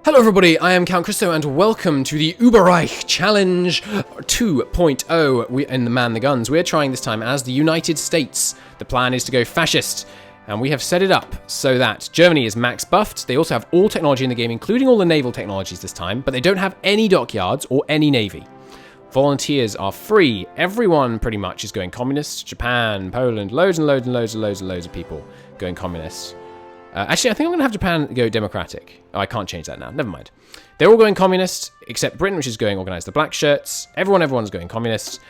Hello everybody, I am Count Christo and welcome to the Uberreich Challenge 2.0 in the Man the Guns. We're trying this time as the United States. The plan is to go fascist, and we have set it up so that Germany is max buffed. They also have all technology in the game, including all the naval technologies this time, but they don't have any dockyards or any navy. Volunteers are free. Everyone pretty much is going communist. Japan, Poland, loads and loads and loads and loads and loads of people going communist. Actually, I think I'm going to have Japan go democratic. Oh, I can't change that now. Never mind. They're all going communist, except Britain, which is going organized the black shirts. Everyone's going communist.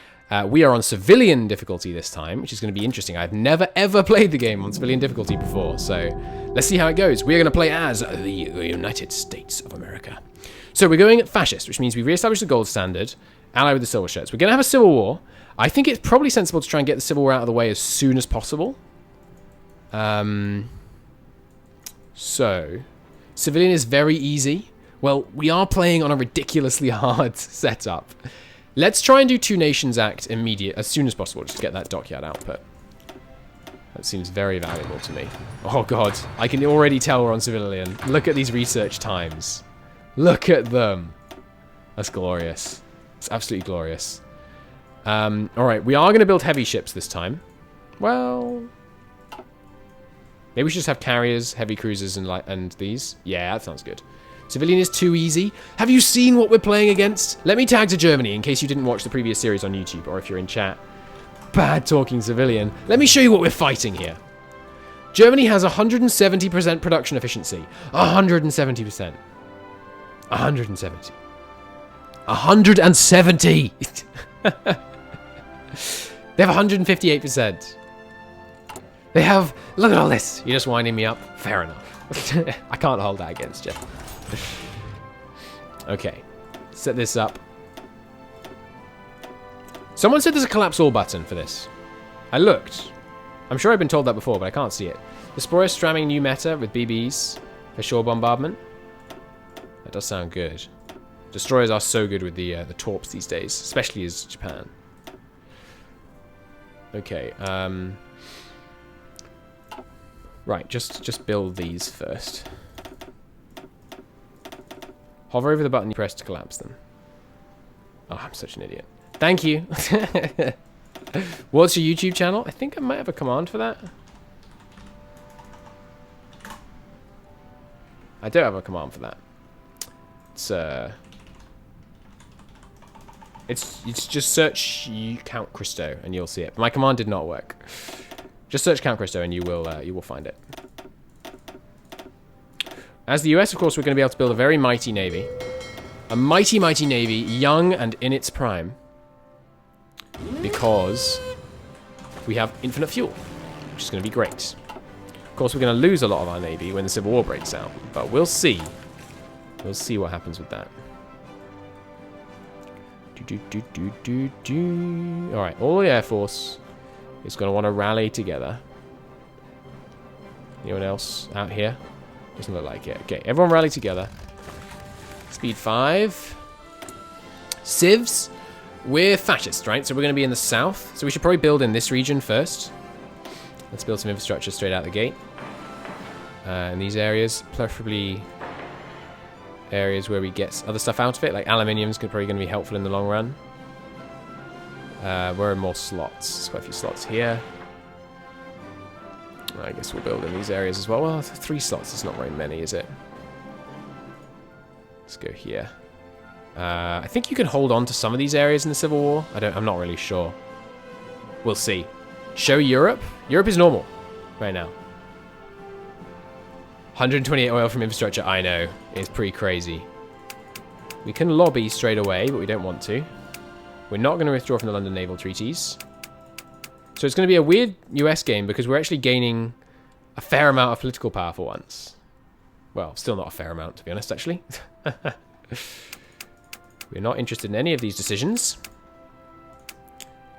We are on civilian difficulty this time, which is going to be interesting. I've never, ever played the game on civilian difficulty before, so let's see how it goes. We're going to play as the United States of America. So we're going fascist, which means we re-establish the gold standard, ally with the silver shirts. We're going to have a civil war. I think it's probably sensible to try and get the civil war out of the way as soon as possible. So, civilian is very easy. Well, we are playing on a ridiculously hard setup. Let's try and do Two Nations Act as soon as possible, just to get that dockyard output. That seems very valuable to me. Oh god, I can already tell we're on civilian. Look at these research times. Look at them. That's glorious. It's absolutely glorious. Alright, we are going to build heavy ships this time. Well, maybe we should just have carriers, heavy cruisers, and these. Yeah, that sounds good. Civilian is too easy. Have you seen what we're playing against? Let me tag to Germany in case you didn't watch the previous series on YouTube, or if you're in chat. Bad talking civilian. Let me show you what we're fighting here. Germany has 170% production efficiency. 170%. 170. 170! They have 158%. They have... Look at all this. You're just winding me up? Fair enough. I can't hold that against you. Okay. Set this up. Someone said there's a collapse all button for this. I looked. I'm sure I've been told that before, but I can't see it. Destroyer stramming new meta with BBs for shore bombardment. That does sound good. Destroyers are so good with the torps these days, especially as Japan. Okay, right, just build these first. Hover over the button you press to collapse them. Oh, I'm such an idiot. Thank you. What's your YouTube channel? I think I might have a command for that. I don't have a command for that. It's just search Count Christo and you'll see it. My command did not work. Just search Count Christo and you will find it. As the US, of course, we're going to be able to build a very mighty navy. A mighty, mighty navy, young and in its prime. Because we have infinite fuel, which is going to be great. Of course, we're going to lose a lot of our navy when the Civil War breaks out. But we'll see. We'll see what happens with that. Alright, all the Air Force is going to want to rally together. Anyone else out here? Doesn't look like it. Okay, everyone rally together. Speed 5. Civs. We're fascist, right? So we're going to be in the south. So we should probably build in this region first. Let's build some infrastructure straight out the gate. In these areas, preferably areas where we get other stuff out of it, like aluminium's probably going to be helpful in the long run. Where are more slots? There's quite a few slots here. I guess we'll build in these areas as well. Well, 3 slots is not very many, is it? Let's go here. I think you can hold on to some of these areas in the Civil War. I'm not really sure. We'll see. Show Europe. Europe is normal right now. 128 oil from infrastructure, I know. It's pretty crazy. We can lobby straight away, but we don't want to. We're not going to withdraw from the London Naval Treaties. So it's going to be a weird US game because we're actually gaining a fair amount of political power for once. Well, still not a fair amount, to be honest, actually. We're not interested in any of these decisions.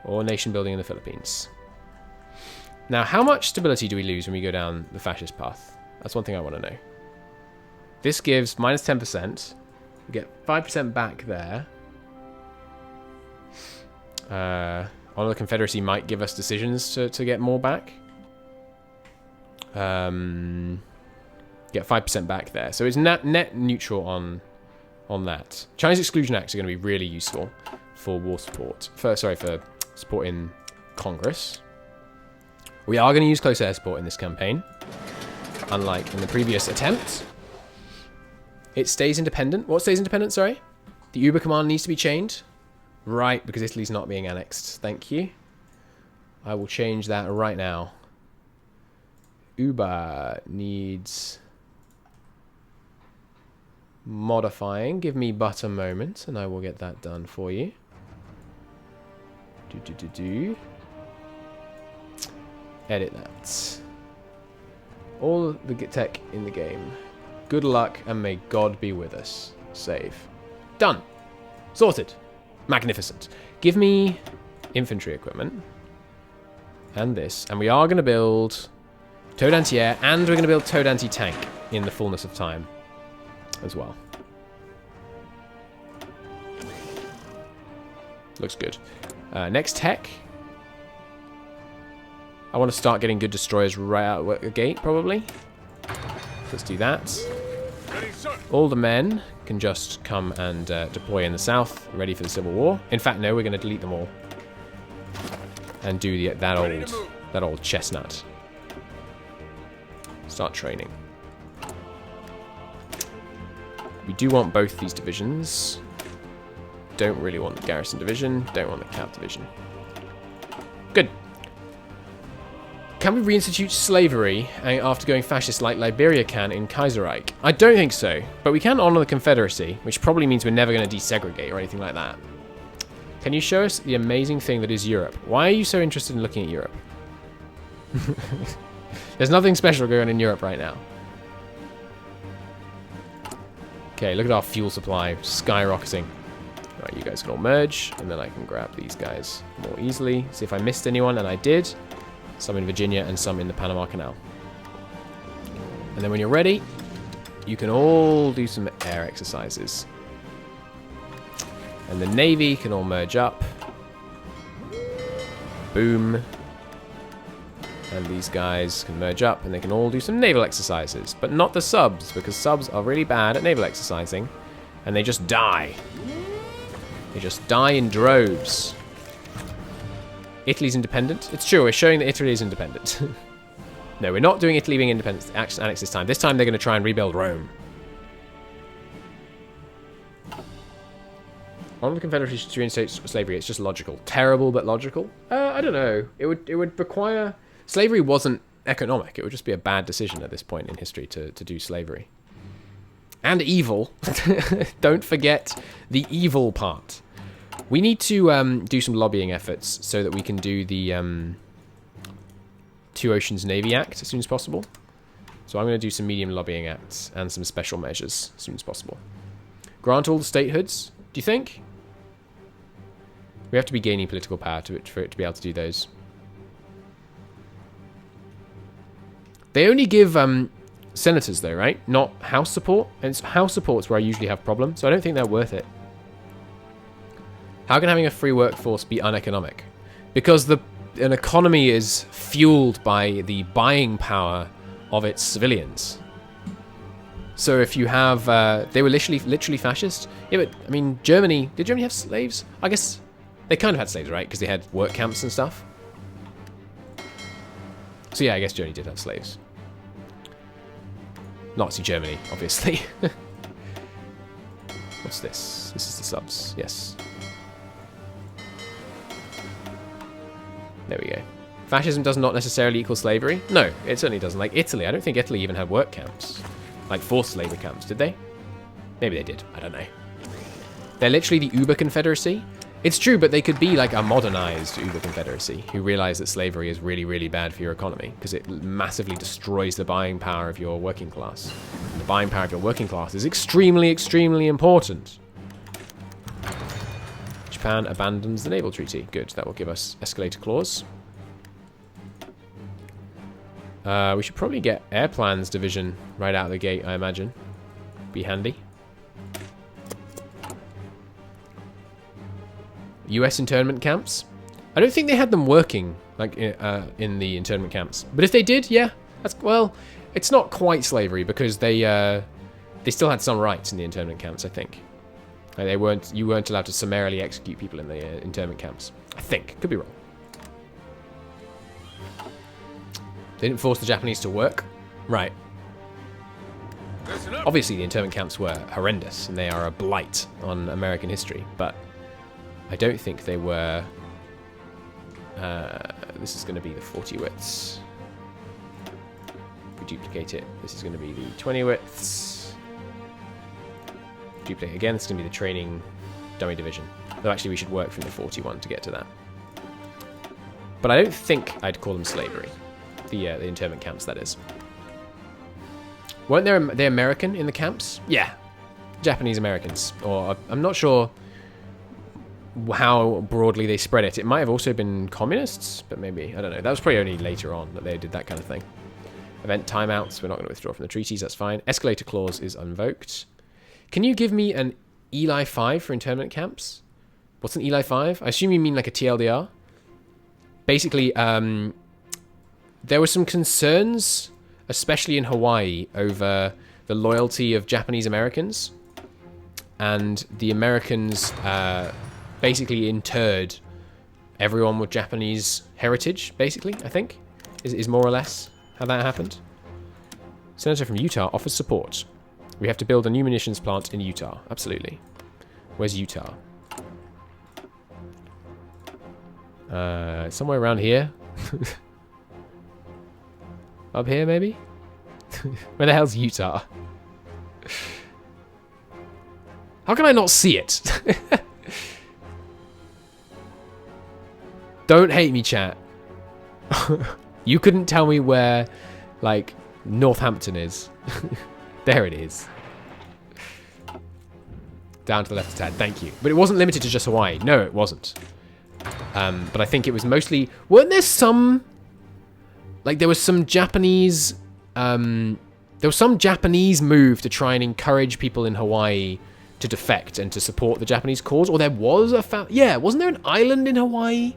Or nation building in the Philippines. Now, how much stability do we lose when we go down the fascist path? That's one thing I want to know. This gives minus 10%. We get 5% back there. Honor the Confederacy might give us decisions to get more back. Get Get 5% back there. So it's net neutral on that. Chinese Exclusion Acts are going to be really useful for war support. For support in Congress. We are going to use close air support in this campaign. Unlike in the previous attempt. It stays independent. What stays independent, sorry? The Uber command needs to be chained. Right, because Italy's not being annexed. Thank you. I will change that right now. Uber needs modifying. Give me but a moment and I will get that done for you. Edit that. All the tech in the game. Good luck and may God be with us. Save. Done. Sorted. Magnificent. Give me infantry equipment. And this. And we are going to build towed anti-air and we're going to build towed anti-tank in the fullness of time as well. Looks good. Next tech. I want to start getting good destroyers right out the gate, probably. Let's do that. All the men can just come and deploy in the south, ready for the Civil War. In fact, no, we're going to delete them all. And do that old chestnut. Start training. We do want both these divisions. Don't really want the garrison division. Don't want the cav division. Good. Can we reinstitute slavery after going fascist like Liberia can in Kaiserreich? I don't think so, but we can honour the Confederacy, which probably means we're never going to desegregate or anything like that. Can you show us the amazing thing that is Europe? Why are you so interested in looking at Europe? There's nothing special going on in Europe right now. Okay, look at our fuel supply skyrocketing. Right, you guys can all merge, and then I can grab these guys more easily. See if I missed anyone, and I did. Some in Virginia and some in the Panama Canal. And then when you're ready, you can all do some air exercises. And the Navy can all merge up. Boom. And these guys can merge up and they can all do some naval exercises. But not the subs, because subs are really bad at naval exercising. And they just die. They just die in droves. Italy's independent. It's true, we're showing that Italy is independent. No, we're not doing Italy being independent annex this time. This time they're going to try and rebuild Rome. On the Confederacy to reinstate slavery, it's just logical. Terrible, but logical? I don't know. It would require... Slavery wasn't economic. It would just be a bad decision at this point in history to do slavery. And evil. Don't forget the evil part. We need to do some lobbying efforts so that we can do the Two Oceans Navy Act as soon as possible. So I'm going to do some medium lobbying acts and some special measures as soon as possible. Grant all the statehoods, do you think? We have to be gaining political power for it to be able to do those. They only give senators though, right? Not house support. And it's house support's where I usually have problems, so I don't think they're worth it. How can having a free workforce be uneconomic? Because an economy is fueled by the buying power of its civilians. So if you have, they were literally fascist. Yeah, but I mean, Germany. Did Germany have slaves? I guess they kind of had slaves, right? Because they had work camps and stuff. So yeah, I guess Germany did have slaves. Nazi Germany, obviously. What's this? This is the subs. Yes. There we go. Fascism does not necessarily equal slavery. No, it certainly doesn't. Like Italy, I don't think Italy even had work camps. Like forced labor camps, did they? Maybe they did. I don't know. They're literally the Uber Confederacy. It's true, but they could be like a modernized Uber Confederacy who realize that slavery is really, really bad for your economy because it massively destroys the buying power of your working class. And the buying power of your working class is extremely, extremely important. Japan abandons the naval treaty. Good, that will give us escalator clause. We should probably get air plans division right out of the gate, I imagine. Be handy. US internment camps. I don't think they had them working like in the internment camps. But if they did, yeah. That's, well, It's not quite slavery because they still had some rights in the internment camps, I think. Like you weren't allowed to summarily execute people in the internment camps. I think. Could be wrong. They didn't force the Japanese to work. Right. Obviously, the internment camps were horrendous, and they are a blight on American history, but I don't think they were... this is going to be the 40 widths. If we duplicate it, this is going to be the 20 widths. Duplicate again, this is going to be the training dummy division. Though actually we should work from the 41 to get to that. But I don't think I'd call them slavery. The internment camps, that is. Weren't they American in the camps? Yeah. Japanese Americans. Or I'm not sure how broadly they spread it. It might have also been communists, but maybe, I don't know. That was probably only later on that they did that kind of thing. Event timeouts, we're not going to withdraw from the treaties, that's fine. Escalator clause is invoked. Can you give me an Eli 5 for internment camps? What's an Eli 5? I assume you mean like a TLDR. Basically, there were some concerns, especially in Hawaii, over the loyalty of Japanese Americans. And the Americans basically interred everyone with Japanese heritage, basically, I think, is more or less how that happened. Senator from Utah offers support. We have to build a new munitions plant in Utah. Absolutely. Where's Utah? Somewhere around here. Up here, maybe? Where the hell's Utah? How can I not see it? Don't hate me, chat. You couldn't tell me where, like, Northampton is. There it is. Down to the left a tad, thank you. But it wasn't limited to just Hawaii. No, it wasn't. But I think it was mostly... Weren't there some... Like, there was some Japanese... there was some Japanese move to try and encourage people in Hawaii to defect and to support the Japanese cause. Or there was a... Yeah, wasn't there an island in Hawaii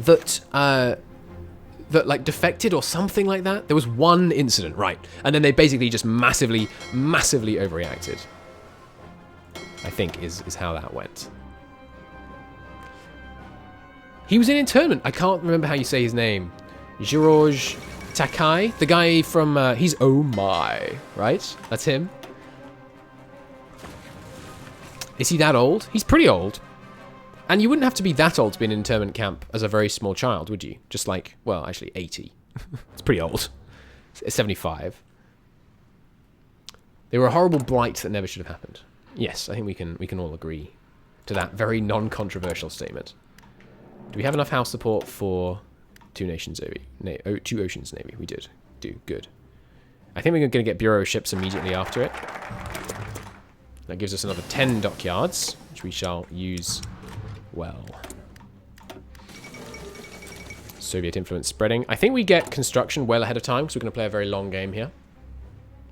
that... that, like, defected or something like that? There was one incident, right. And then they basically just massively, massively overreacted. I think is how that went. He was in internment. I can't remember how you say his name. Jiroj Takai? The guy from, he's Oh My, right? That's him. Is he that old? He's pretty old. And you wouldn't have to be that old to be in an internment camp as a very small child, would you? Just like, well, actually 80. It's pretty old. It's 75. They were a horrible blight that never should have happened. Yes, I think we can all agree to that very non-controversial statement. Do we have enough house support for two oceans navy? We do. Good. I think we're going to get bureau ships immediately after it. That gives us another 10 dockyards, which we shall use well. Soviet influence spreading. I think we get construction well ahead of time, because we're going to play a very long game here.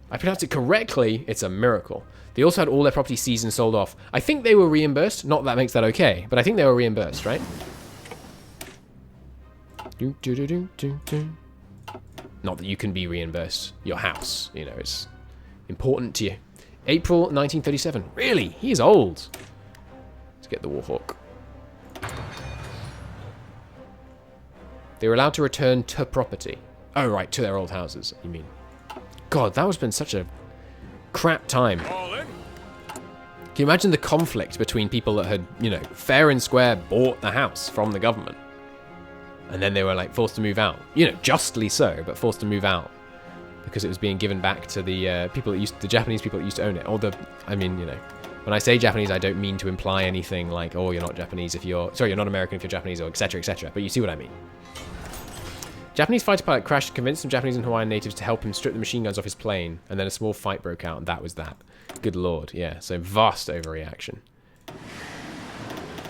I pronounced it correctly. It's a miracle. They also had all their property seized and sold off. I think they were reimbursed. Not that makes that okay, but I think they were reimbursed, right? Not that you can be reimbursed your house. You know, it's important to you. April 1937. Really? He is old. Let's get the Warhawk. They were allowed to return to property. Oh, right, to their old houses, you mean. God, that has been such a crap time. Can you imagine the conflict between people that had, you know, fair and square bought the house from the government? And then they were, like, forced to move out. You know, justly so, but forced to move out. Because it was being given back to the people that the Japanese people that used to own it. Or I mean, you know, when I say Japanese, I don't mean to imply anything like, oh, you're not Japanese if you're... Sorry, you're not American if you're Japanese, or etc., etc. But you see what I mean. Japanese fighter pilot crashed, convinced some Japanese and Hawaiian natives to help him strip the machine guns off his plane, and then a small fight broke out, and that was that. Good lord, yeah, so vast overreaction.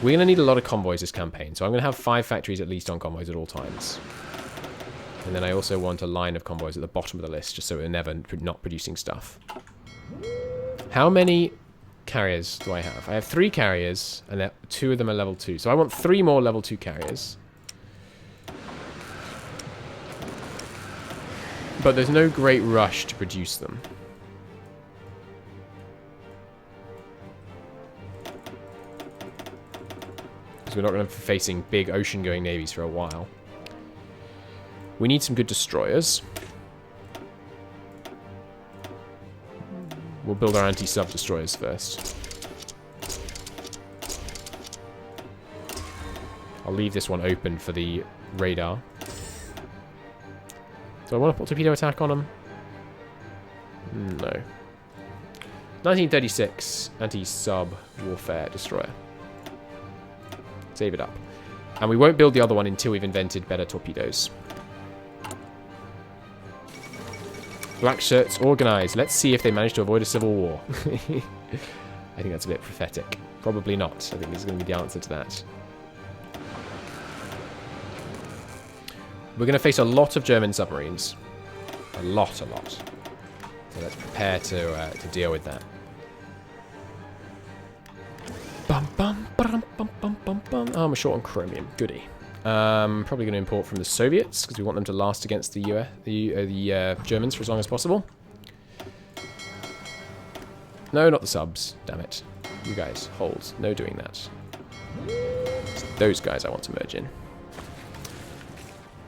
We're going to need a lot of convoys this campaign, so I'm going to have 5 factories at least on convoys at all times. And then I also want a line of convoys at the bottom of the list, just so we're never not producing stuff. How many carriers do I have? I have 3 carriers, and 2 of them are level 2. So I want 3 more level 2 carriers. But there's no great rush to produce them. Because we're not going to be facing big ocean-going navies for a while. We need some good destroyers. We'll build our anti-sub destroyers first. I'll leave this one open for the radar. Do I want to put torpedo attack on them? No. 1936 anti-sub warfare destroyer. Save it up. And we won't build the other one until we've invented better torpedoes. Black shirts organized. Let's see if they manage to avoid a civil war. I think that's a bit prophetic. Probably not. I think this is going to be the answer to that. We're going to face a lot of German submarines. A lot. So let's prepare to deal with that. Oh, we're short on chromium. Goody. Probably going to import from the Soviets because we want them to last against the Germans for as long as possible. No, not the subs. Damn it. You guys, hold. No doing that. It's those guys I want to merge in.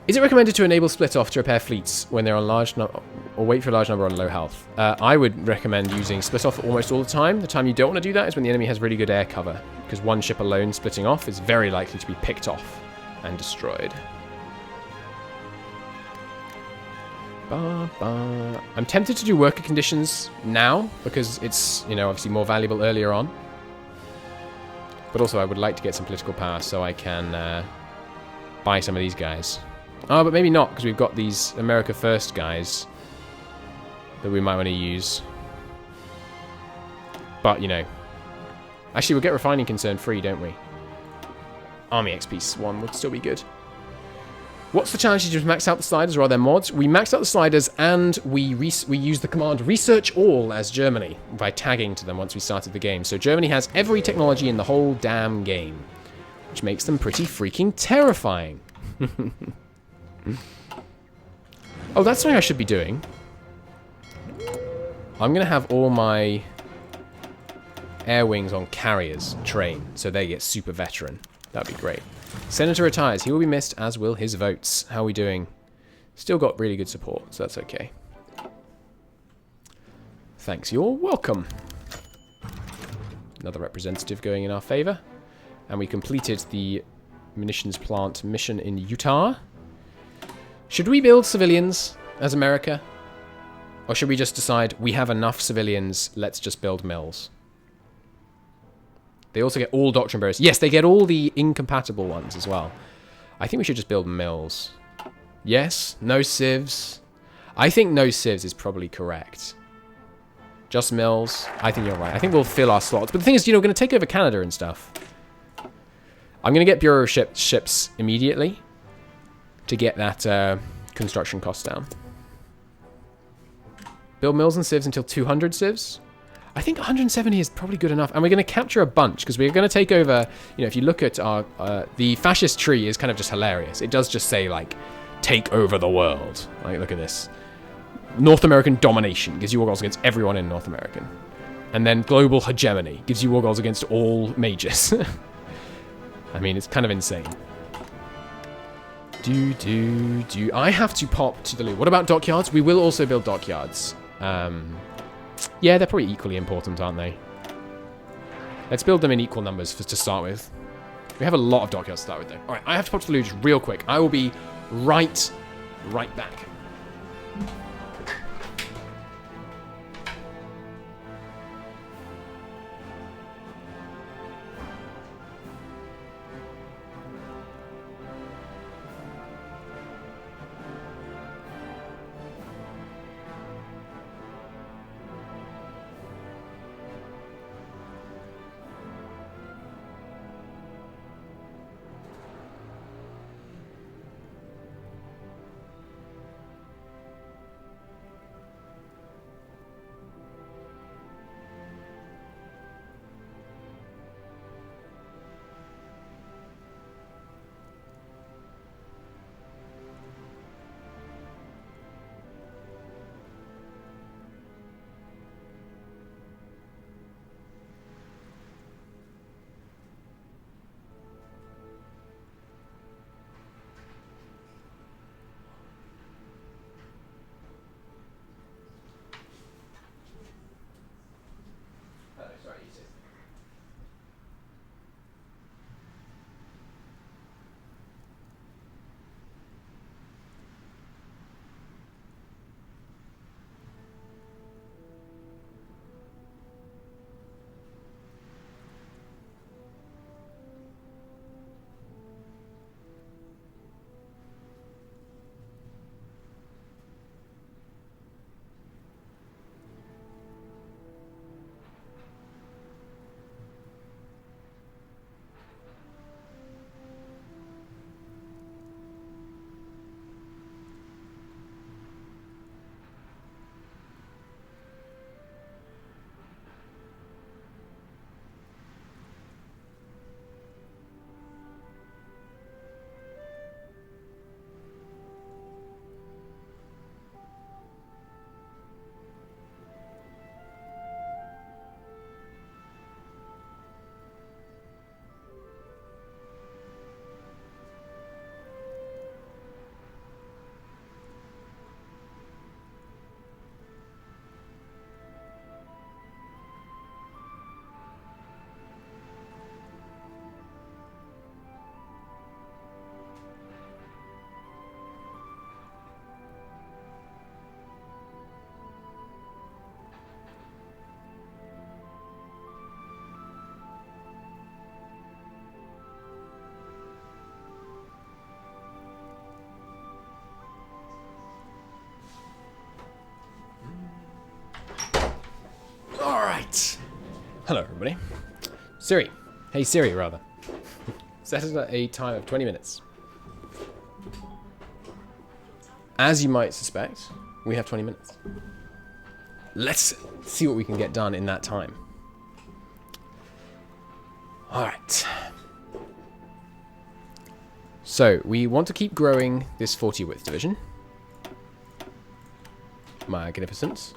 Is it recommended to enable split off to repair fleets when they're on large or wait for a large number on low health? I would recommend using split off almost all the time. The time you don't want to do that is when the enemy has really good air cover, because one ship alone splitting off is very likely to be picked off and destroyed. I'm tempted to do worker conditions now because it's, you know, obviously more valuable earlier on. But also I would like to get some political power so I can buy some of these guys. Oh, but maybe not, because we've got these America First guys that we might want to use. But, you know. Actually, we'll get refining concern free, don't we? Army XP 1 would still be good. What's the challenge? Did you max out the sliders or are there mods? We maxed out the sliders and we use the command research all as Germany by tagging to them once we started the game. So Germany has every technology in the whole damn game, which makes them pretty freaking terrifying. Oh, that's something I should be doing. I'm going to have all my air wings on carriers train, so they get super veteran. That'd be great. Senator retires. He will be missed, as will his votes. How are we doing? Still got really good support, so that's okay. Thanks, you're welcome. Another representative going in our favor. And we completed the munitions plant mission in Utah. Should we build civilians as America? Or should we just decide we have enough civilians, let's just build mills? They also get all doctrine bearers. Yes, they get all the incompatible ones as well. I think we should just build mills. Yes, no civs. I think no civs is probably correct. Just mills. I think you're right. I think we'll fill our slots. But the thing is, you know, we're going to take over Canada and stuff. I'm going to get Bureau of ships immediately to get that construction cost down. Build mills and civs until 200 civs. I think 170 is probably good enough. And we're going to capture a bunch because we're going to take over, you know, if you look at our, the fascist tree is kind of just hilarious. It does just say, like, take over the world. Like, look at this. North American domination gives you war goals against everyone in North American. And then global hegemony gives you war goals against all majors. I mean, it's kind of insane. I have to pop to the loo. What about dockyards? We will also build dockyards. Yeah, they're probably equally important, aren't they? Let's build them in equal numbers to start with. We have a lot of dockyards to start with, though. All right, I have to pop to the loo just real quick. I will be right back. Right. Hello, everybody. Siri. Hey, Siri, rather. Set it at a time of 20 minutes. As you might suspect, we have 20 minutes. Let's see what we can get done in that time. Alright. So, we want to keep growing this 40 width division. Magnificent.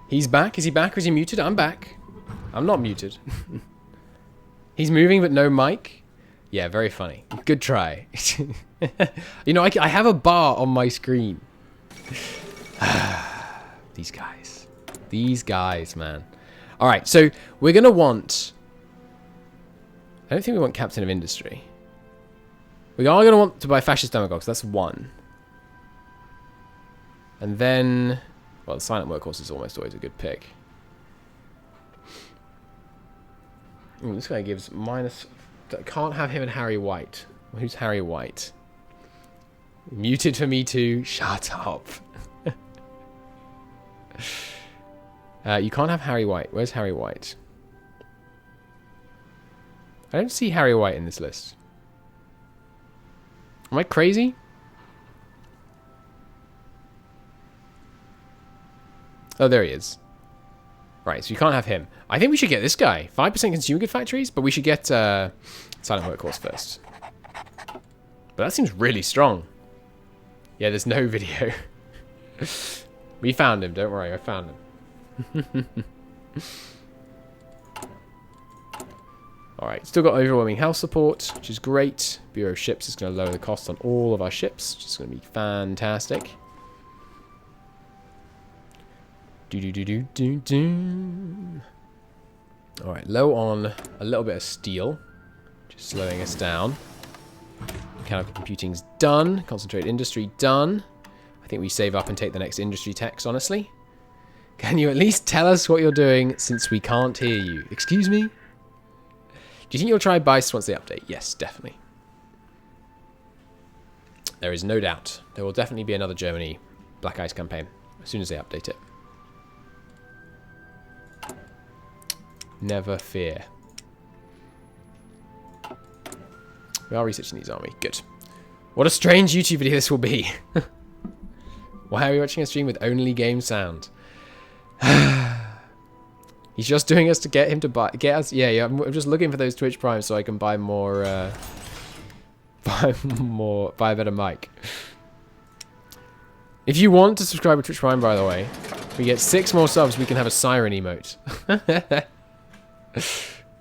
He's back. Is he back or is he muted? I'm back. I'm not muted. He's moving but no mic. Yeah, very funny. Good try. You know, I have a bar on my screen. These guys. These guys, man. Alright, so we're going to want... I don't think we want Captain of Industry. We are going to want to buy Fascist Demagogues. That's one. And then... Well, the Silent Workhorse is almost always a good pick. Ooh, this guy gives minus... Can't have him and Harry White. Who's Harry White? Muted for me too. Shut up. You can't have Harry White. Where's Harry White? I don't see Harry White in this list. Am I crazy? Oh, there he is. Right, so you can't have him. I think we should get this guy. 5% consumer good factories, but we should get Silent Workhorse first. But that seems really strong. Yeah, there's no video. We found him, don't worry, I found him. Alright, still got overwhelming health support, which is great. Bureau of Ships is going to lower the cost on all of our ships, which is going to be fantastic. Alright, low on a little bit of steel. Just slowing us down. Mechanical computing's done. Concentrate industry done. I think we save up and take the next industry techs, honestly. Can you at least tell us what you're doing since we can't hear you? Excuse me? Do you think you'll try BICE once they update? Yes, definitely. There is no doubt. There will definitely be another Germany Black Ice campaign as soon as they update it. Never fear. We are researching these, aren't we? Good. What a strange YouTube video this will be. Why are we watching a stream with only game sound? He's just doing us to get him to get us. Yeah. I'm just looking for those Twitch Primes so I can buy more. Buy a better mic. If you want to subscribe to Twitch Prime, by the way, we get 6 more subs. We can have a siren emote.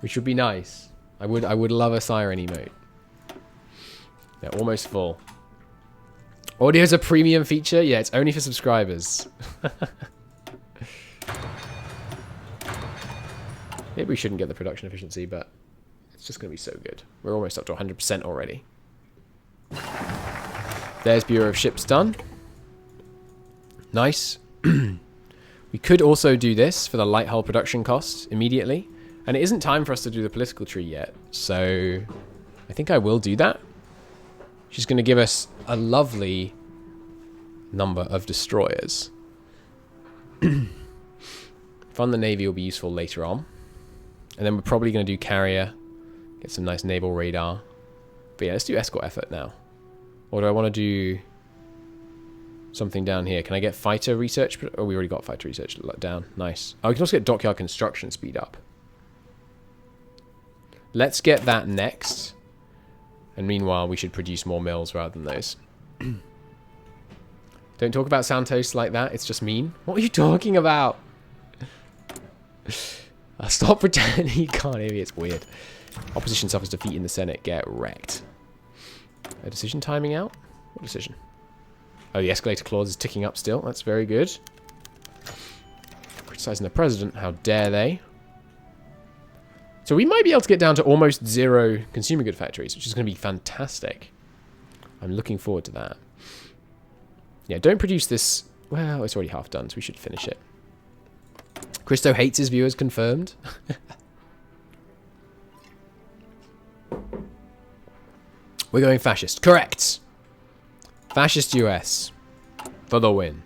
Which would be nice. I would love a siren emote. They're almost full. Audio's a premium feature? Yeah, it's only for subscribers. Maybe we shouldn't get the production efficiency, but it's just going to be so good. We're almost up to 100% already. There's Bureau of Ships done. Nice. We could also do this for the light hull production costs immediately. And it isn't time for us to do the political tree yet. So I think I will do that. She's going to give us a lovely number of destroyers. Fund the Navy will be useful later on. And then we're probably going to do carrier. Get some nice naval radar. But yeah, let's do escort effort now. Or do I want to do something down here? Can I get fighter research? Oh, we already got fighter research down. Nice. Oh, we can also get dockyard construction speed up. Let's get that next. And meanwhile, we should produce more mills rather than those. Don't talk about Santos like that. It's just mean. What are you talking about? Stop pretending you can't hear me. It's weird. Opposition suffers defeat in the Senate. Get wrecked. A decision timing out? What decision? Oh, the escalator clause is ticking up still. That's very good. Criticizing the president. How dare they? So we might be able to get down to almost 0 consumer good factories, which is going to be fantastic. I'm looking forward to that. Yeah, don't produce this. Well, it's already half done, so we should finish it. Christo hates his viewers, confirmed. We're going fascist. Correct. Fascist US. For the win.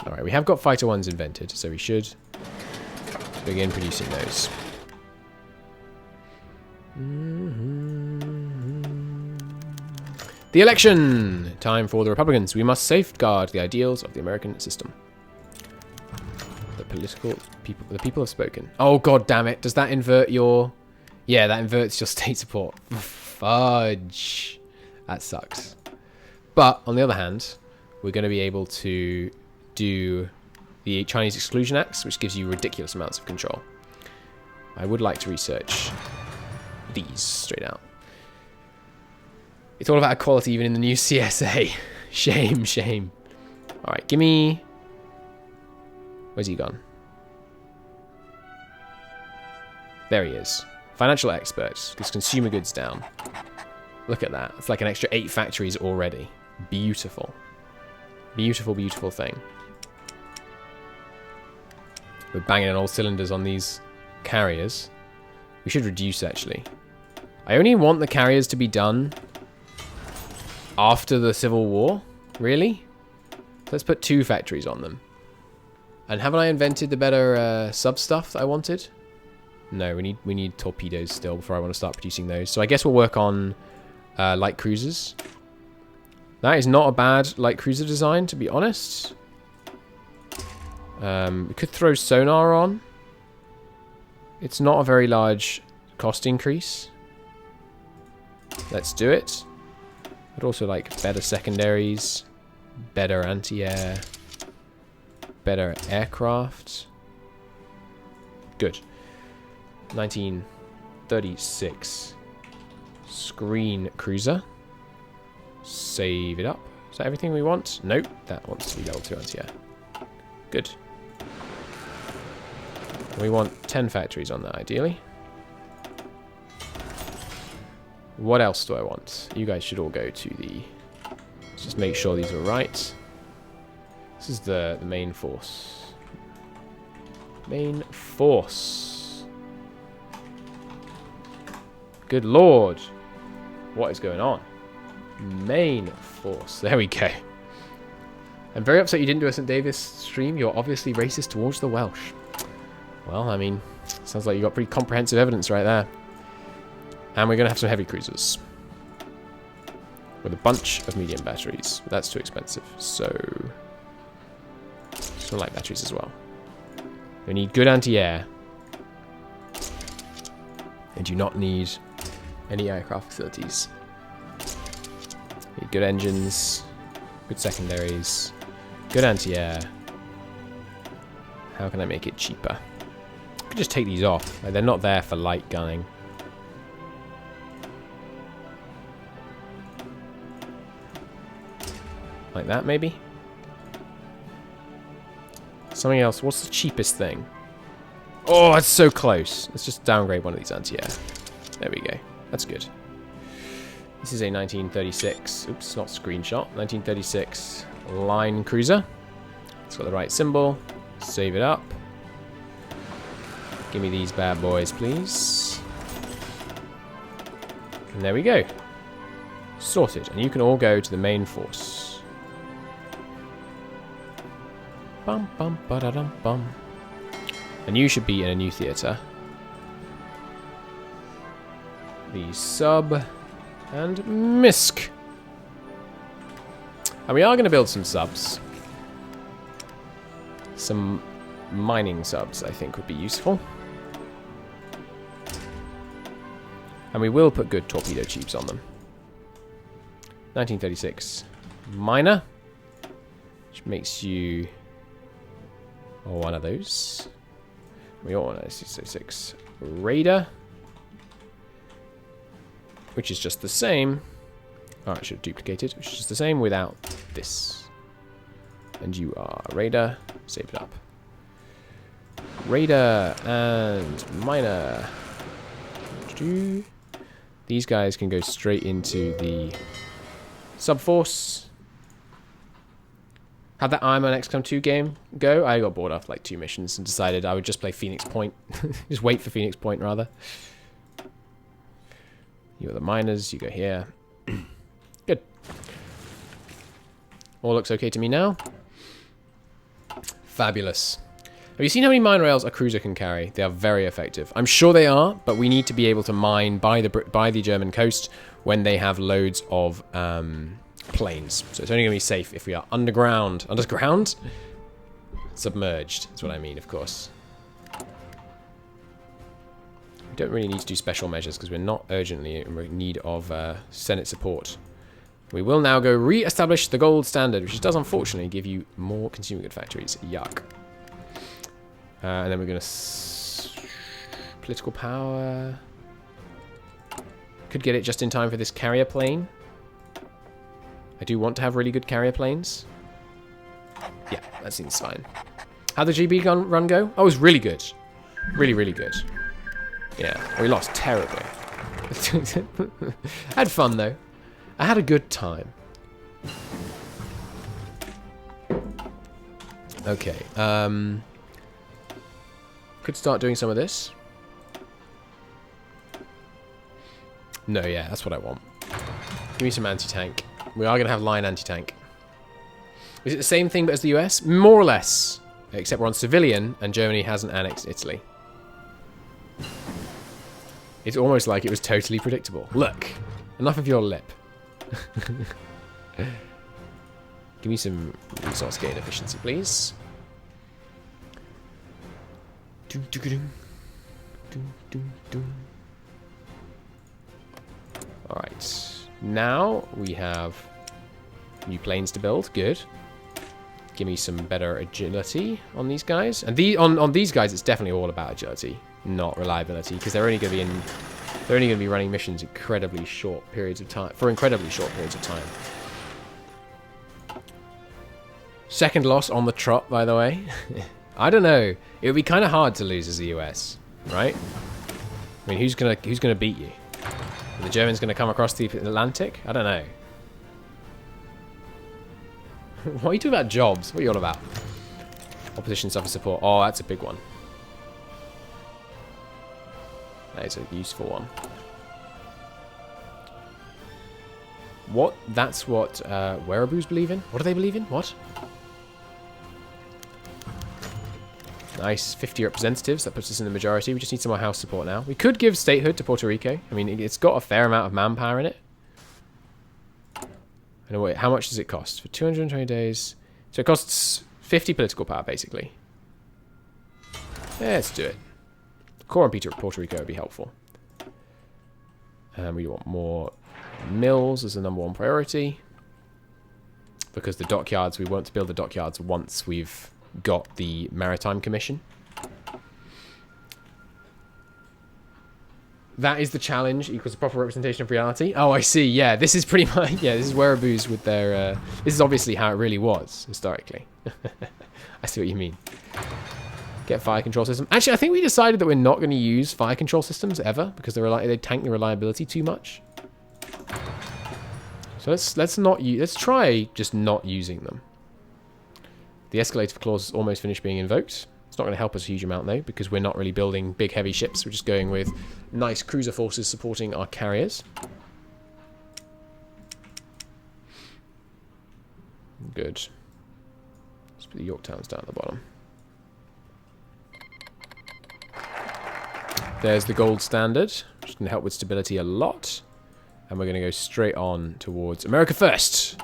Alright, we have got fighter ones invented, so we should begin producing those. The election! Time for the Republicans. We must safeguard the ideals of the American system. The people have spoken. Oh, god damn it. Does that invert your... Yeah, that inverts your state support. Fudge. That sucks. But, on the other hand, we're going to be able to do the Chinese Exclusion Acts, which gives you ridiculous amounts of control. I would like to research these straight out. It's all about equality even in the new CSA. Shame, shame. Alright, give me... Where's he gone? There he is. Financial experts. Gets consumer goods down. Look at that. It's like an extra 8 factories already. Beautiful. Beautiful, beautiful thing. We're banging on all cylinders on these carriers. We should reduce, actually. I only want the carriers to be done after the Civil War. Really? Let's put 2 factories on them. And haven't I invented the better sub stuff that I wanted? No, we need torpedoes still before I want to start producing those. So I guess we'll work on light cruisers. That is not a bad light cruiser design, to be honest. We could throw sonar on. It's not a very large cost increase. Let's do it. I'd also like better secondaries, better anti-air, better aircraft. Good. 1936 screen cruiser. Save it up. Is that everything we want? Nope. That wants to be level 2 anti-air. Good. We want 10 factories on that, ideally. What else do I want? You guys should all go to the... Let's just make sure these are right. This is the main force. Main force. Good lord. What is going on? Main force. There we go. I'm very upset you didn't do a St. Davis stream. You're obviously racist towards the Welsh. Well, I mean, sounds like you got pretty comprehensive evidence right there. And we're going to have some heavy cruisers. With a bunch of medium batteries. But that's too expensive. So, some light batteries as well. We need good anti-air. And do not need any aircraft facilities. Need good engines. Good secondaries. Good anti-air. How can I make it cheaper? I could just take these off. Like, they're not there for light gunning. Like that, maybe? Something else. What's the cheapest thing? Oh, it's so close. Let's just downgrade one of these anti-air. There we go. That's good. This is a 1936... Oops, not screenshot. 1936 line cruiser. It's got the right symbol. Save it up. Give me these bad boys, please. And there we go. Sorted. And you can all go to the main force. Bum bum ba da dum bum. And you should be in a new theatre. The sub and misc. And we are going to build some subs. Some mining subs, I think, would be useful. And we will put good torpedo tubes on them. 1936 miner, which makes you one of those. We all want a 1936 raider, which is just the same. Oh, I should have duplicated, which is just the same without this. And you are raider. Save it up. Raider and miner. These guys can go straight into the subforce. How'd that I'm on XCOM 2 game go? I got bored after like 2 missions and decided I would just play Phoenix Point. Just wait for Phoenix Point, rather. You are the miners. You go here. Good. All looks okay to me now. Fabulous. Have you seen how many mine rails a cruiser can carry? They are very effective. I'm sure they are, but we need to be able to mine by the German coast when they have loads of planes. So it's only going to be safe if we are underground. Underground? Submerged. That's what I mean, of course. We don't really need to do special measures because we're not urgently in need of Senate support. We will now go re-establish the gold standard, which does unfortunately give you more consumer good factories. Yuck. And then we're going to... Political power... Could get it just in time for this carrier plane. I do want to have really good carrier planes. Yeah, that seems fine. How'd the GB run go? Oh, it was really good. Really, really good. Yeah, we lost terribly. I had fun, though. I had a good time. Okay, could start doing some of this. No, yeah, that's what I want. Give me some anti-tank. We are going to have line anti-tank. Is it the same thing but as the US? More or less. Except we're on civilian and Germany hasn't annexed Italy. It's almost like it was totally predictable. Look, enough of your lip. Give me some resource gain efficiency, please. Alright. Now we have new planes to build. Good. Give me some better agility on these guys. And on these guys, it's definitely all about agility, not reliability, because they're only going to be running missions incredibly short periods of time. For incredibly short periods of time. Second loss on the trot, by the way. I don't know. It would be kind of hard to lose as the US, right? I mean, who's gonna beat you? Are the Germans gonna come across the Atlantic? I don't know. What are you talking about jobs? What are you all about? Opposition suffers support. Oh, that's a big one. That is a useful one. What? That's what Wereaboos believe in? What do they believe in? What? Nice, 50 representatives. That puts us in the majority. We just need some more house support now. We could give statehood to Puerto Rico. I mean, it's got a fair amount of manpower in it. And wait, how much does it cost? For 220 days. So it costs 50 political power, basically. Yeah, let's do it. Core on Puerto Rico would be helpful. And we want more mills as the #1 priority. Because the dockyards, we want to build the dockyards once we've got the Maritime Commission. That is the challenge, equals a proper representation of reality. Oh, I see. Yeah, this is pretty much... Yeah, this is Wereaboos with their... this is obviously how it really was, historically. I see what you mean. Get fire control system. Actually, I think we decided that we're not going to use fire control systems ever, because they tank the reliability too much. So let's try just not using them. The escalator clause is almost finished being invoked. It's not going to help us a huge amount, though, because we're not really building big, heavy ships. We're just going with nice cruiser forces supporting our carriers. Good. Let's put the Yorktowns down at the bottom. There's the gold standard, which is going to help with stability a lot. And we're going to go straight on towards America first.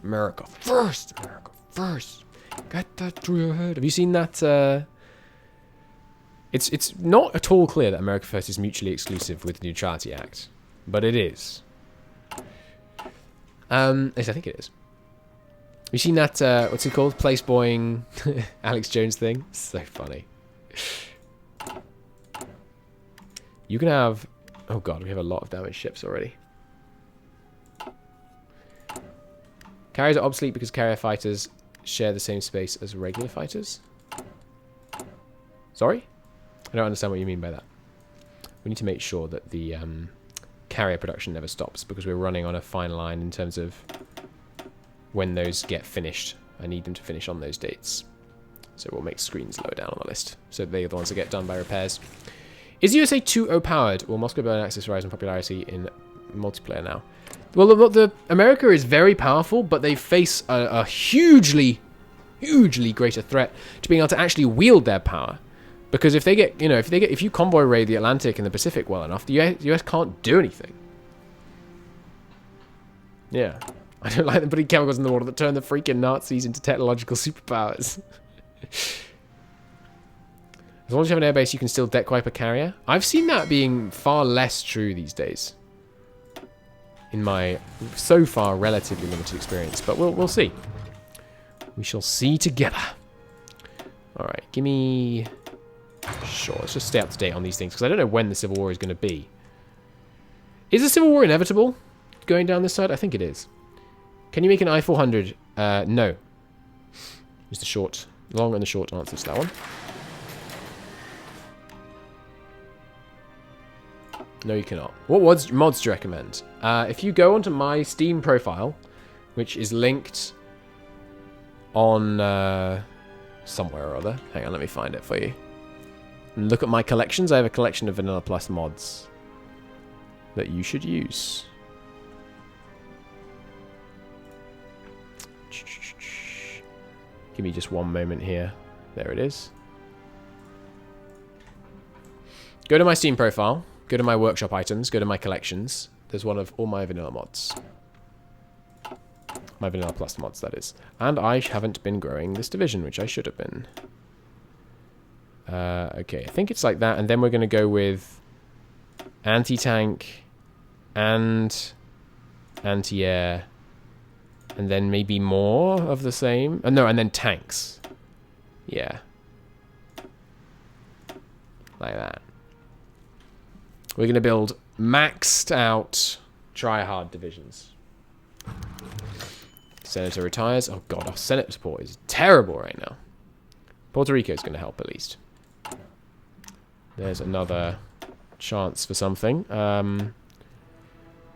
America first. America first. Get that through your head. Have you seen that? It's not at all clear that America First is mutually exclusive with the Neutrality Act, but it is. Yes, I think it is. Have you seen that? What's it called? Place boying Alex Jones thing. So funny. You can have. Oh god, we have a lot of damaged ships already. Carriers are obsolete because carrier fighters share the same space as regular fighters. Sorry? I don't understand what you mean by that. We need to make sure that the carrier production never stops because we're running on a fine line in terms of when those get finished. I need them to finish on those dates. So we'll make screens lower down on the list. So they're the ones that get done by repairs. Is USA too overpowered? Will Moscow burn access rise in popularity in multiplayer now? Well, the America is very powerful, but they face a hugely hugely greater threat to being able to actually wield their power. Because if they get, if you convoy raid the Atlantic and the Pacific well enough, the US can't do anything. Yeah. I don't like them putting chemicals in the water that turn the freaking Nazis into technological superpowers. As long as you have an airbase, you can still deck wipe a carrier. I've seen that being far less true these days. In my, so far, relatively limited experience. But we'll see. We shall see together. Alright, give me... Sure, let's just stay up to date on these things, because I don't know when the Civil War is going to be. Is the Civil War inevitable going down this side? I think it is. Can you make an I-400? No. Is the short, long and the short answer to that one. No, you cannot. What mods do you recommend? If you go onto my Steam profile, which is linked on somewhere or other. Hang on, let me find it for you. And look at my collections. I have a collection of Vanilla Plus mods that you should use. Give me just one moment here. There it is. Go to my Steam profile. Go to my workshop items. Go to my collections. There's one of all my vanilla mods. My Vanilla Plus mods, that is. And I haven't been growing this division, which I should have been. Okay, I think it's like that. And then we're going to go with anti-tank and anti-air. And then maybe more of the same. No, and then tanks. Yeah. Like that. We're going to build maxed out try-hard divisions. Senator retires. Oh god, our Senate support is terrible right now. Puerto Rico is going to help at least. There's another chance for something.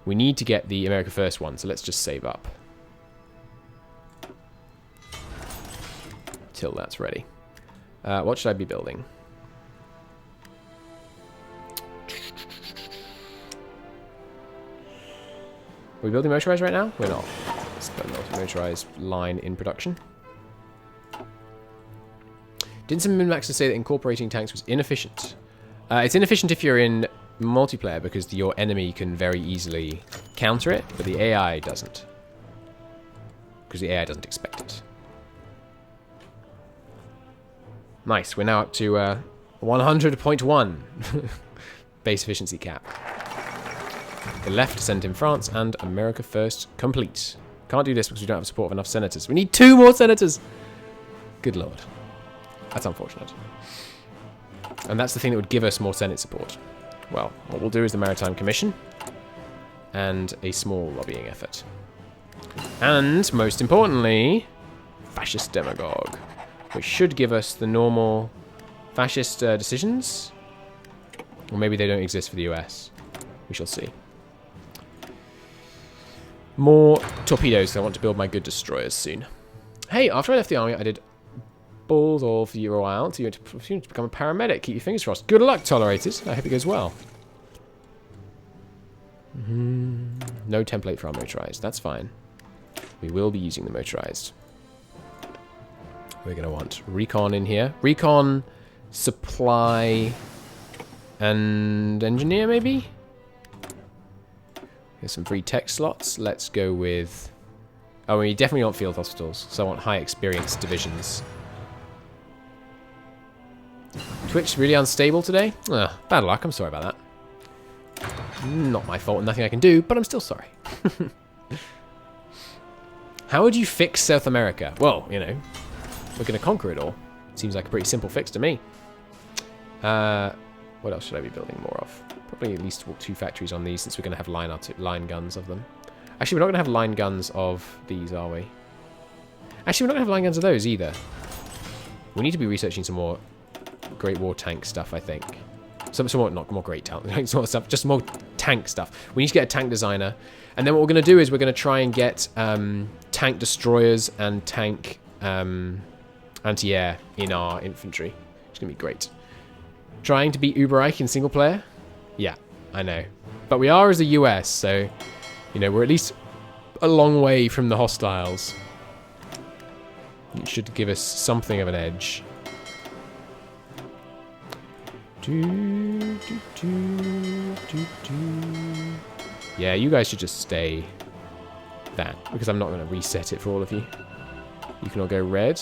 We need to get the America First one, so let's just save up. Till that's ready. What should I be building? Are we building motorized right now? We're not. Let's put a motorized line in production. Didn't some min-maxers say that incorporating tanks was inefficient? It's inefficient if you're in multiplayer because your enemy can very easily counter it, but the AI doesn't. Because the AI doesn't expect it. Nice, we're now up to 100.1 base efficiency cap. The left sent in France and America First complete. Can't do this because we don't have support of enough senators. We need 2 more senators! Good lord. That's unfortunate. And that's the thing that would give us more Senate support. Well, what we'll do is the Maritime Commission and a small lobbying effort. And, most importantly, Fascist Demagogue, which should give us the normal fascist decisions. Or maybe they don't exist for the US. We shall see. More torpedoes, so I want to build my good destroyers soon. Hey, after I left the army, I did balls all for you out to become a paramedic. Keep your fingers crossed. Good luck, Tolerated. I hope it goes well. No template for our motorized. That's fine. We will be using the motorized. We're going to want recon in here. Recon, supply, and engineer, maybe? Here's some free tech slots. Let's go with... Oh, we definitely want field hospitals, so I want high experience divisions. Twitch really unstable today? Bad luck, I'm sorry about that. Not my fault, nothing I can do, but I'm still sorry. How would you fix South America? Well, you know, we're going to conquer it all. Seems like a pretty simple fix to me. What else should I be building more of? Probably at least 2 factories on these, since we're going to have line guns of them. Actually, we're not going to have line guns of these, are we? Actually, we're not going to have line guns of those either. We need to be researching some more Great War tank stuff, I think. Some more, not more great tank stuff, just more tank stuff. We need to get a tank designer. And then what we're going to do is we're going to try and get tank destroyers and tank anti-air in our infantry. It's going to be great. Trying to beat Uberreich in single player? Yeah, I know. But we are as a US, so, you know, we're at least a long way from the hostiles. It should give us something of an edge. Yeah, you guys should just stay that, because I'm not going to reset it for all of you. You can all go red.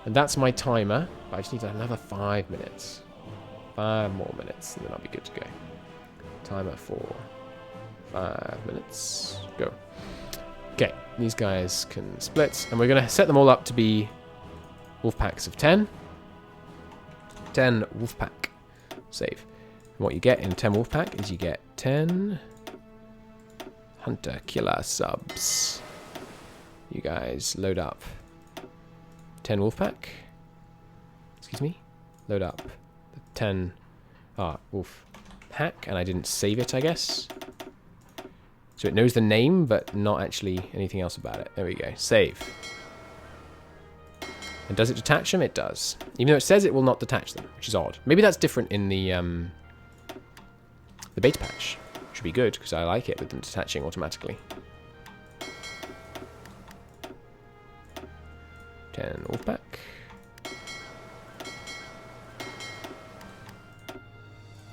And that's my timer. But I just need another 5 minutes. 5 more minutes, and then I'll be good to go. Timer for 5 minutes. Go. Okay, these guys can split. And we're going to set them all up to be wolf packs of 10. 10 wolf pack. Save. And what you get in 10 wolf pack is you get 10 hunter killer subs. You guys load up 10 wolf pack. Excuse me. Load up the 10 wolf pack, and I didn't save it, I guess. So it knows the name, but not actually anything else about it. There we go. Save. And does it detach them? It does. Even though it says it will not detach them, which is odd. Maybe that's different in the beta patch. Should be good, because I like it with them detaching automatically. 10 wolfpack.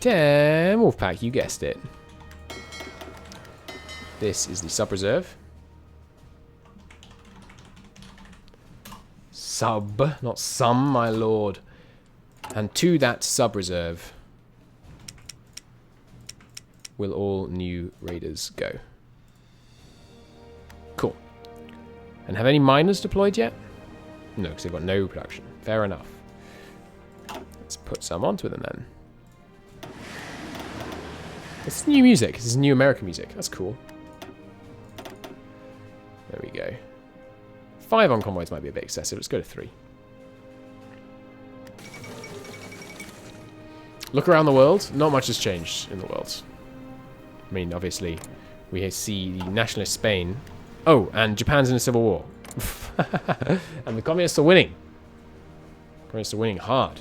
10 wolfpack, you guessed it. This is the sub-reserve. Sub, not some, my lord. And to that sub-reserve will all new raiders go. Cool. And have any miners deployed yet? No, because they've got no production. Fair enough. Let's put some onto them then. This is new music. This is new American music. That's cool. There we go. 5 on convoys might be a bit excessive. Let's go to 3. Look around the world. Not much has changed in the world. I mean, obviously, we see the nationalist Spain. Oh, and Japan's in a civil war. And the communists are winning. Communists are winning hard.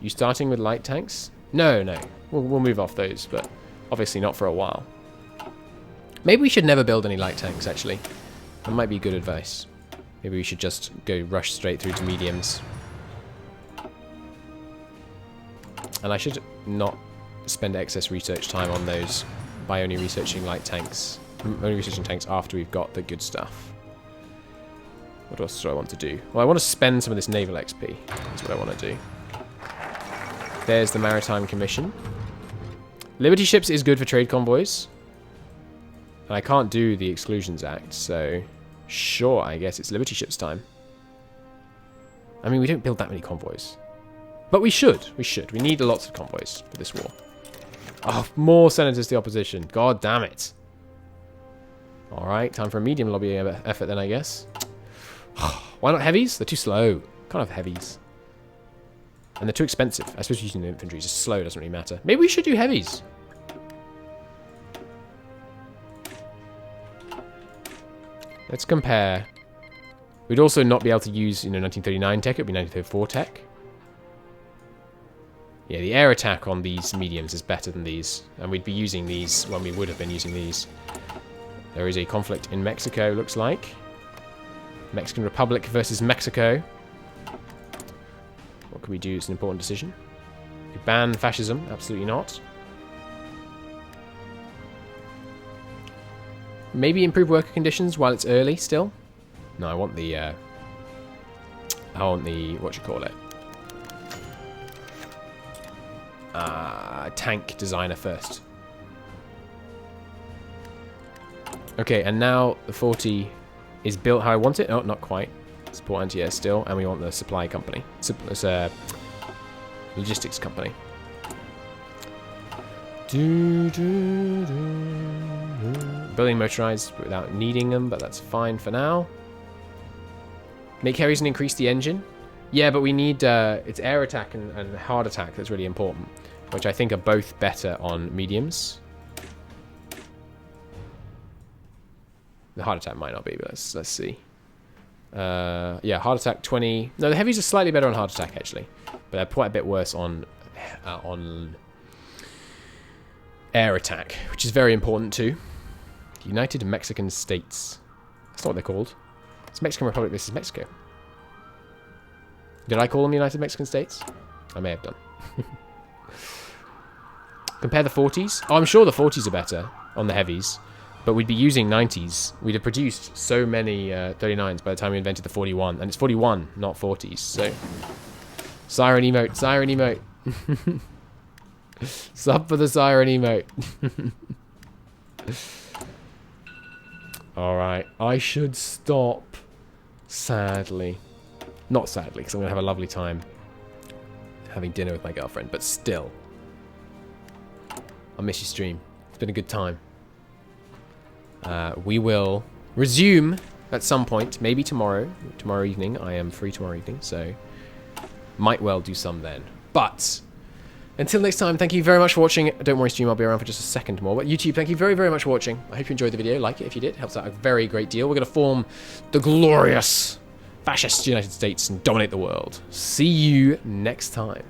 You starting with light tanks? No, no. We'll move off those, but obviously not for a while. Maybe we should never build any light tanks, actually. That might be good advice. Maybe we should just go rush straight through to mediums. And I should not spend excess research time on those by only researching light tanks. Only researching tanks after we've got the good stuff. What else do I want to do? Well, I want to spend some of this naval XP. That's what I want to do. There's the Maritime Commission. Liberty ships is good for trade convoys. And I can't do the Exclusions Act, so sure, I guess it's Liberty ships time. I mean, we don't build that many convoys. But we should. We should. We need lots of convoys for this war. Oh, more senators to the opposition. God damn it. Alright, time for a medium lobby effort then, I guess. Why not heavies? They're too slow. Can't have heavies. And they're too expensive. I suppose using the infantry is just slow, doesn't really matter. Maybe we should do heavies. Let's compare. We'd also not be able to use, 1939 tech. It would be 1934 tech. Yeah, the air attack on these mediums is better than these. And we'd be using these when we would have been using these. There is a conflict in Mexico, looks like. Mexican Republic versus Mexico. What can we do? It's an important decision. We ban fascism? Absolutely not. Maybe improve worker conditions while it's early still? No, I want the, what you call it? Tank designer first. Okay, and now the 40 is built how I want it. Oh, not quite. Support anti-air still, and we want the supply company. It's a logistics company. Building motorized without needing them, but that's fine for now. Make heavies and increase the engine. Yeah, but we need it's air attack and hard attack that's really important, which I think are both better on mediums. The hard attack might not be, but let's see. Yeah, hard attack 20. No, the heavies are slightly better on hard attack actually, but they're quite a bit worse on air attack, which is very important too. United Mexican States. That's not what they're called. It's Mexican Republic, this is Mexico. Did I call them the United Mexican States? I may have done. Compare the 40s. Oh, I'm sure the 40s are better on the heavies. But we'd be using 90s. We'd have produced so many 39s by the time we invented the 41. And it's 41, not 40s. So, siren emote, siren emote. Sub for the siren emote. Alright, I should stop. Sadly. Not sadly, because I'm going to have a lovely time having dinner with my girlfriend. But still. I miss your stream. It's been a good time. We will resume at some point, maybe tomorrow. Tomorrow evening. I am free tomorrow evening, so might well do some then. But until next time, thank you very much for watching. Don't worry, stream, I'll be around for just a second more. But YouTube, thank you very, very much for watching. I hope you enjoyed the video. Like it if you did. Helps out a very great deal. We're going to form the glorious fascist United States and dominate the world. See you next time.